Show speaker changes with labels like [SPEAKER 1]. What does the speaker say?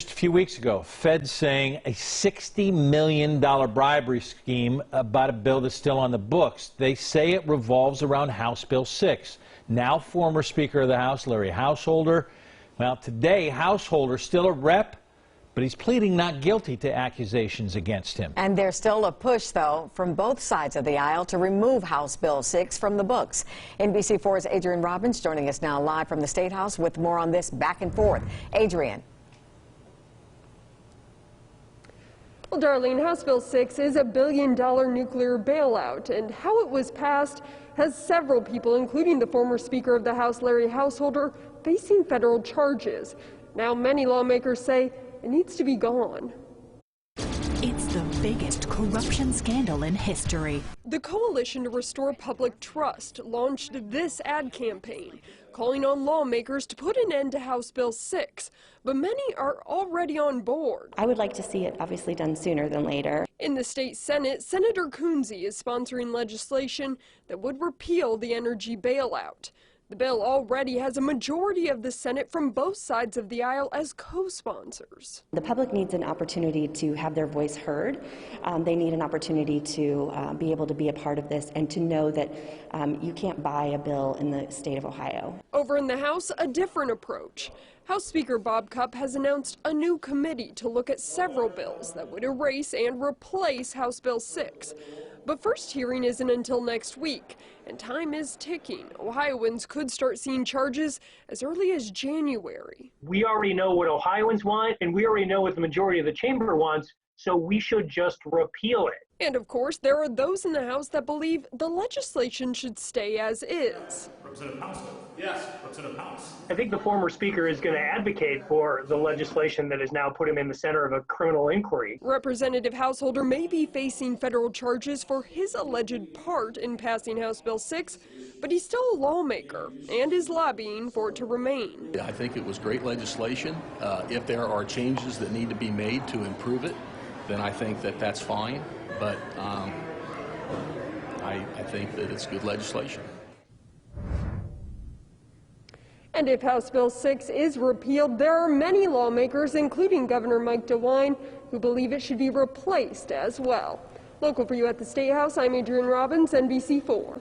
[SPEAKER 1] Just a few weeks ago, feds saying a $60 million bribery scheme about a bill that's still on the books. They say it revolves around House Bill 6. Now former Speaker of the House, Larry Householder. Well, today, Householder's still a rep, but he's pleading not guilty to accusations against him.
[SPEAKER 2] And there's still a push, though, from both sides of the aisle to remove House Bill 6 from the books. NBC4's Adrian Robbins joining us now live from the State House with more on this back and forth. Adrian.
[SPEAKER 3] Well, Darlene, House Bill 6 is a $1 billion nuclear bailout, and how it was passed has several people, including the former Speaker of the House, Larry Householder, facing federal charges. Now, many lawmakers say it needs to be gone.
[SPEAKER 4] It's the biggest corruption scandal in history.
[SPEAKER 3] The Coalition to Restore Public Trust launched this ad campaign, calling on lawmakers to put an end to House Bill 6, but many are already on board.
[SPEAKER 5] I would like to see it obviously done sooner than later.
[SPEAKER 3] In the state Senate, Senator Kunze is sponsoring legislation that would repeal the energy bailout. The bill already has a majority of the Senate from both sides of the aisle as co-sponsors.
[SPEAKER 5] The public needs an opportunity to have their voice heard. They need an opportunity to be able to be a part of this and to know that you can't buy a bill in the state of Ohio.
[SPEAKER 3] Over in the House, a different approach. House Speaker Bob Cupp has announced a new committee to look at several bills that would erase and replace House Bill 6. But first hearing isn't until next week, and time is ticking. Ohioans could start seeing charges as early as January.
[SPEAKER 6] We already know what Ohioans want, and we already know what the majority of the chamber wants, so we should just repeal it.
[SPEAKER 3] And of course, there are those in the House that believe the legislation should stay as is.
[SPEAKER 7] Representative House. Yes, Representative House.
[SPEAKER 6] I think the former speaker is going to advocate for the legislation that has now put him in the center of a criminal inquiry.
[SPEAKER 3] Representative Householder may be facing federal charges for his alleged part in passing House Bill 6, but he's still a lawmaker and is lobbying for it to remain.
[SPEAKER 8] I think it was great legislation. If there are changes that need to be made to improve it, then I think that that's fine. But I think that it's good legislation.
[SPEAKER 3] And if House Bill 6 is repealed, there are many lawmakers, including Governor Mike DeWine, who believe it should be replaced as well. Local for you at the State House, I'm Adrian Robbins, NBC4.